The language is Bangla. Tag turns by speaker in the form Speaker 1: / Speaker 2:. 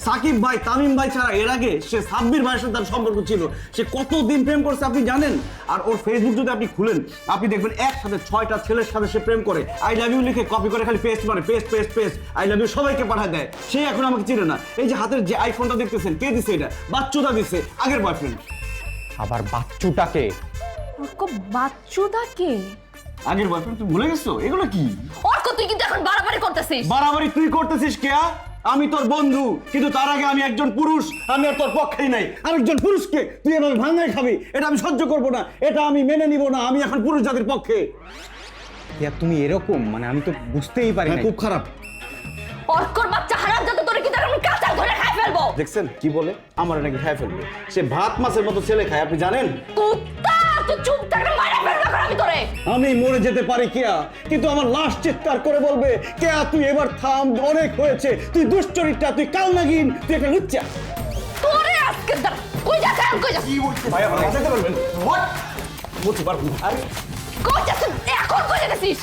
Speaker 1: সাকিব ভাই তামিম ভাই ছাড়া এর আগে সে সাব্বির ভাইয়ের সাথে তার সম্পর্ক ছিল। সে কতদিন প্রেম করছে আপনি জানেন? আর ওর ফেসবুক যদি আপনি খুলেন আপনি দেখবেন একসাথে 6টা ছেলের সাথে সে প্রেম করে, আই লাভ ইউ লিখে কপি করে খালি পেস্ট মানে paste paste paste I love you সবাইকে পাঠায় দেয়। সে এখন আমাকে চিনে না। এই যে হাতের যে আইফোনটা দেখতেছেন কে দিছে? এটা বাচ্চুদা দিছে, আগের বয়ফ্রেন্ড।
Speaker 2: আবার বাচ্চুটাকে?
Speaker 3: অর্ক বাচ্চুদাকে?
Speaker 1: আগের বয়ফ্রেন্ড তুমি ভুলে গেছো? এগুলো কি
Speaker 3: অর্ক তুই কিন্তু এখন বাড়াবাড়ি করতেছিস।
Speaker 1: বাড়াবাড়ি তুই করতেছিস কেয়া? আমি তোর বন্ধু, কিন্তু তার আগে আমি একজন পুরুষ। আমি আর তোর পক্ষেই নাই। আরেকজন পুরুষকে তুই এভাবে ভাঙাই খাবি, এটা আমি সহ্য করবো না, এটা আমি মেনে নিব না। আমি এখন পুরুষ জাতির পক্ষে।
Speaker 2: তুমি এরকম, মানে আমি তো বুঝতেই পারি না।
Speaker 1: খুব খারাপ।
Speaker 3: অর্কর বাচ্চা হারাম যাতে তোরে কি আমি কাঁচা ধরে খাই ফেলবো।
Speaker 1: দেখছেন কি বলে? আমার নাকি খায় ফেলবে। সে ভাত মাছের মতো ছেলে খায়, আপনি জানেন?
Speaker 3: কুত্তা তুই চুপ থাক, মারা ফেলবো আমি তোরে।
Speaker 1: আমি মরে যেতে পারি কেয়া, কিন্তু আমার লাশ চিৎকার করে বলবে কেয়া তুই এবার থাম, অনেক হয়েছে, তুই দুশ্চরিত্রা, তুই কাল নাগিন, তুই একটা লুচ্চা।
Speaker 3: তোরে আজকে কই যাস? কই যাস?
Speaker 1: ভাই আমার বাঁচাতে পারবেন? হোয়াট বলতে পারবো? আরে
Speaker 3: কই যাস? এখন কই যাচ্ছিস?